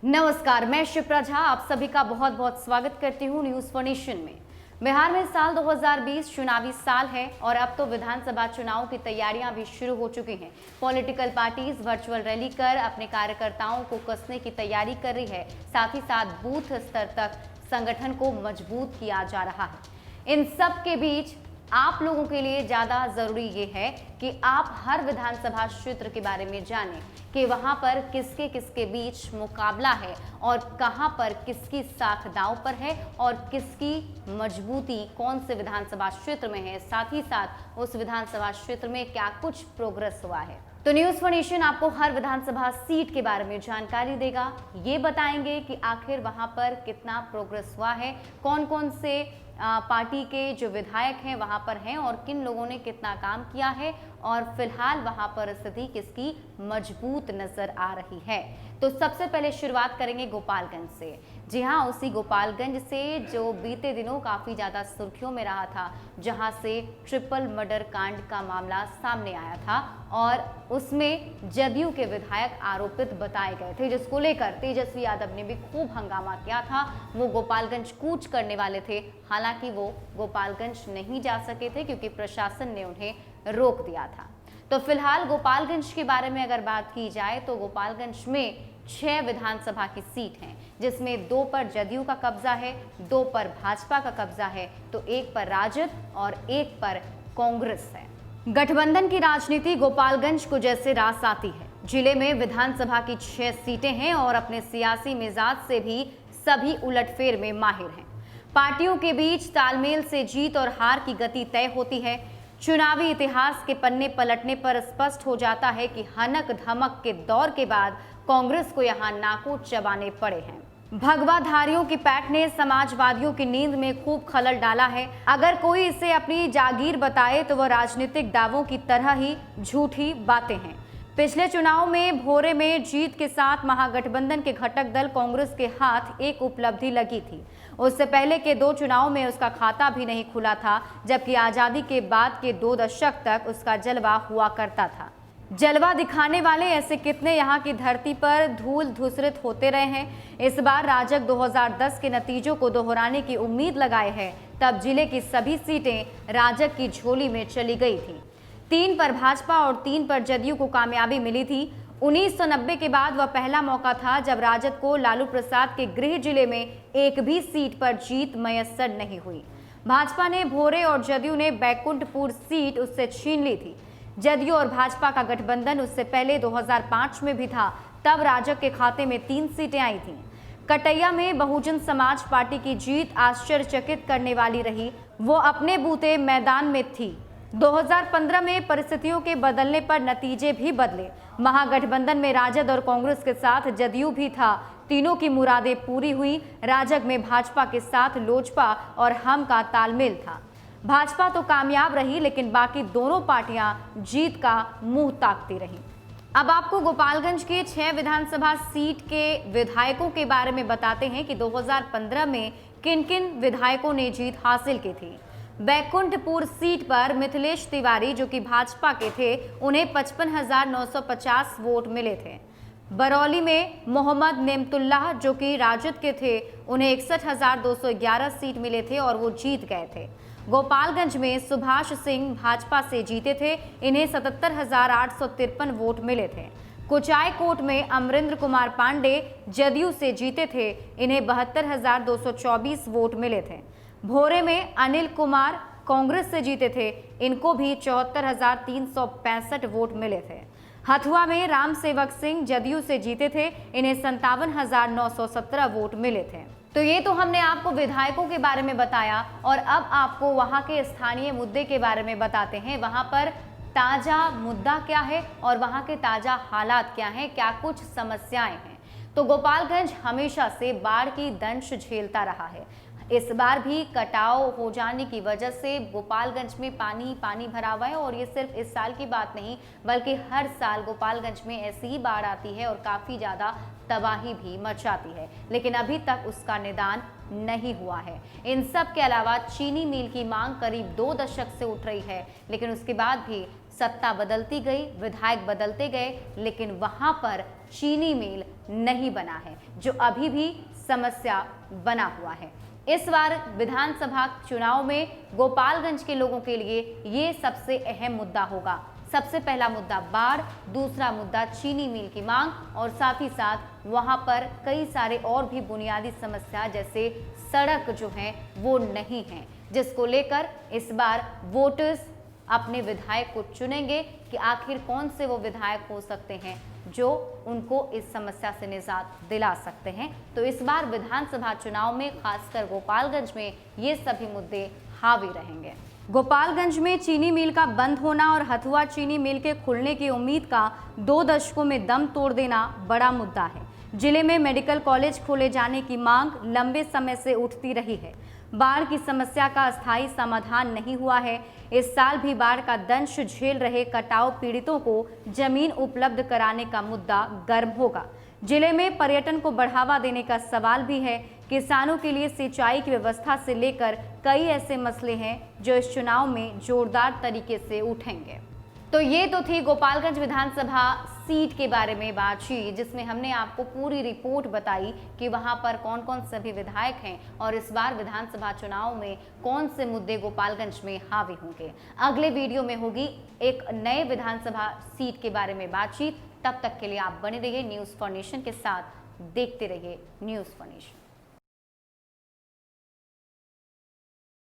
नमस्कार, मैं शिप्रा झा आप सभी का बहुत बहुत स्वागत करती हूँ न्यूज फॉर नेशन में। बिहार में साल 2020 चुनावी साल है और अब तो विधानसभा चुनाव की तैयारियां भी शुरू हो चुकी हैं। पॉलिटिकल पार्टीज वर्चुअल रैली कर अपने कार्यकर्ताओं को कसने की तैयारी कर रही है। साथ ही साथ बूथ स्तर तक संगठन को मजबूत किया जा रहा है। इन सब के बीच आप लोगों के लिए ज़्यादा ज़रूरी ये है कि आप हर विधानसभा क्षेत्र के बारे में जानें कि वहाँ पर किसके किसके बीच मुकाबला है और कहाँ पर किसकी साख दांव पर है और किसकी मजबूती कौन से विधानसभा क्षेत्र में है, साथ ही साथ उस विधानसभा क्षेत्र में क्या कुछ प्रोग्रेस हुआ है। तो न्यूज फॉर नेशन आपको हर विधानसभा सीट के बारे में जानकारी देगा। ये बताएंगे कि आखिर वहाँ पर कितना प्रोग्रेस हुआ है, कौन कौन से पार्टी के जो विधायक हैं वहां पर हैं और किन लोगों ने कितना काम किया है और फिलहाल वहां पर स्थिति किसकी मजबूत नजर आ रही है। तो सबसे पहले शुरुआत करेंगे गोपालगंज से। जी हाँ, उसी गोपालगंज से जो बीते दिनों काफी ज्यादा सुर्खियों में रहा था, जहां से ट्रिपल मर्डर कांड का मामला सामने आया था और उसमें जदयू के विधायक आरोपित बताए गए थे, जिसको लेकर तेजस्वी यादव ने भी खूब हंगामा किया था। वो गोपालगंज कूच करने वाले थे, हालांकि वो गोपालगंज नहीं जा सके थे क्योंकि प्रशासन ने उन्हें रोक दिया था। तो फिलहाल गोपालगंज के बारे में अगर बात की जाए तो गोपालगंज में 6 विधानसभा की सीट हैं, जिसमें 2 पर जदयू का कब्जा है, 2 पर भाजपा का कब्जा है, तो 1 पर राजद और 1 पर कांग्रेस है। गठबंधन की राजनीति गोपालगंज को जैसे रास आती है। जिले में विधानसभा की 6 सीटें हैं और अपने सियासी मिजाज से भी सभी उलटफेर में माहिर हैं। पार्टियों के बीच तालमेल से जीत और हार की गति तय होती है। चुनावी इतिहास के पन्ने पलटने पर स्पष्ट हो जाता है कि हनक धमक के दौर के बाद कांग्रेस को यहां नाकों चबाने पड़े हैं। भगवाधारियों की पैठ ने समाजवादियों की नींद में खूब खलल डाला है। अगर कोई इसे अपनी जागीर बताए तो वह राजनीतिक दावों की तरह ही झूठी बातें हैं। पिछले चुनाव में भोरे में जीत के साथ महागठबंधन के घटक दल कांग्रेस के हाथ एक उपलब्धि लगी थी। उससे पहले के 2 चुनाव में उसका खाता भी नहीं खुला था, जबकि आजादी के बाद के 2 दशक तक उसका जलवा हुआ करता था। जलवा दिखाने वाले ऐसे कितने यहाँ की धरती पर धूल धूसरित होते रहे हैं। इस बार राजग 2010 के नतीजों को दोहराने की उम्मीद लगाए है। तब जिले की सभी सीटें राजग की झोली में चली गई थी। 3 पर भाजपा और 3 पर जदयू को कामयाबी मिली थी। 1990 के बाद वह पहला मौका था जब राजद को लालू प्रसाद के गृह जिले में एक भी सीट पर जीत मयस्सर नहीं हुई। भाजपा ने भोरे और जदयू ने बैकुंठपुर सीट उससे छीन ली थी। जदयू और भाजपा का गठबंधन उससे पहले 2005 में भी था, तब राजग के खाते में 3 सीटें आई थीं। कटैया में बहुजन समाज पार्टी की जीत आश्चर्यचकित करने वाली रही। वो अपने बूते मैदान में थी। 2015 में परिस्थितियों के बदलने पर नतीजे भी बदले। महागठबंधन में राजद और कांग्रेस के साथ जदयू भी था। तीनों की मुरादें पूरी हुई। राजग में भाजपा के साथ लोजपा और हम का तालमेल था। भाजपा तो कामयाब रही, लेकिन बाकी दोनों पार्टियां जीत का मुंह ताकती रहीं। अब आपको गोपालगंज के 6 विधानसभा सीट के विधायकों के बारे में बताते हैं कि 2015 में किन किन विधायकों ने जीत हासिल की थी। बैकुंठपुर सीट पर मिथिलेश तिवारी जो कि भाजपा के थे, उन्हें 55,950 वोट मिले थे। बरौली में मोहम्मद नेमतुल्लाह जो कि राजद के थे, उन्हें 61,211 सीट मिले थे और वो जीत गए थे। गोपालगंज में सुभाष सिंह भाजपा से जीते थे, इन्हें 77,853 वोट मिले थे। कुचायकोट में अमरिंद्र कुमार पांडे जदयू से जीते थे, इन्हें 72,224 वोट मिले थे। भोरे में अनिल कुमार कांग्रेस से जीते थे, इनको भी 74,365 वोट मिले थे। हथुआ में राम सेवक सिंह जदयू से जीते थे, इन्हें 57,917 वोट मिले थे। तो ये तो हमने आपको विधायकों के बारे में बताया और अब आपको वहां के स्थानीय मुद्दे के बारे में बताते हैं। वहां पर ताजा मुद्दा क्या है और वहां के ताजा हालात क्या हैं, क्या कुछ समस्याएं हैं। तो गोपालगंज हमेशा से बाढ़ की दंश झेलता रहा है। इस बार भी कटाव हो जाने की वजह से गोपालगंज में पानी पानी भरा हुआ है और ये सिर्फ इस साल की बात नहीं बल्कि हर साल गोपालगंज में ऐसी ही बाढ़ आती है और काफ़ी ज़्यादा तबाही भी मचाती है, लेकिन अभी तक उसका निदान नहीं हुआ है। इन सब के अलावा चीनी मिल की मांग करीब 2 दशक से उठ रही है, लेकिन उसके बाद भी सत्ता बदलती गई, विधायक बदलते गए, लेकिन वहां पर चीनी मिल नहीं बना है, जो अभी भी समस्या बना हुआ है। इस बार विधानसभा चुनाव में गोपालगंज के लोगों के लिए ये सबसे अहम मुद्दा होगा। सबसे पहला मुद्दा बाढ़, दूसरा मुद्दा चीनी मिल की मांग और साथ ही साथ वहां पर कई सारे और भी बुनियादी समस्या जैसे सड़क जो है वो नहीं है, जिसको लेकर इस बार वोटर्स अपने विधायक को चुनेंगे कि आखिर कौन से वो विधायक हो सकते हैं जो उनको इस समस्या से निजात दिला सकते हैं। तो इस बार विधानसभा चुनाव में खासकर गोपालगंज में ये सभी मुद्दे हावी रहेंगे। गोपालगंज में चीनी मिल का बंद होना और हथुआ चीनी मिल के खुलने की उम्मीद का 2 दशकों में दम तोड़ देना बड़ा मुद्दा है। जिले में मेडिकल कॉलेज खोले जाने की मांग लंबे समय से उठती रही है। बाढ़ की समस्या का अस्थायी समाधान नहीं हुआ है। इस साल भी बाढ़ का दंश झेल रहे कटाव पीड़ितों को जमीन उपलब्ध कराने का मुद्दा गर्म होगा। जिले में पर्यटन को बढ़ावा देने का सवाल भी है। किसानों के लिए सिंचाई की व्यवस्था से लेकर कई ऐसे मसले हैं जो इस चुनाव में जोरदार तरीके से उठेंगे। तो ये तो थी गोपालगंज विधानसभा सीट के बारे में बातचीत, जिसमें हमने आपको पूरी रिपोर्ट बताई कि वहां पर कौन कौन से भी विधायक हैं और इस बार विधानसभा चुनाव में कौन से मुद्दे गोपालगंज में हावी होंगे। अगले वीडियो में होगी एक नए विधानसभा सीट के बारे में बातचीत। तब तक के लिए आप बने रहिए न्यूज़ फॉर नेशन के साथ, देखते रहिए न्यूज़ फॉर नेशन।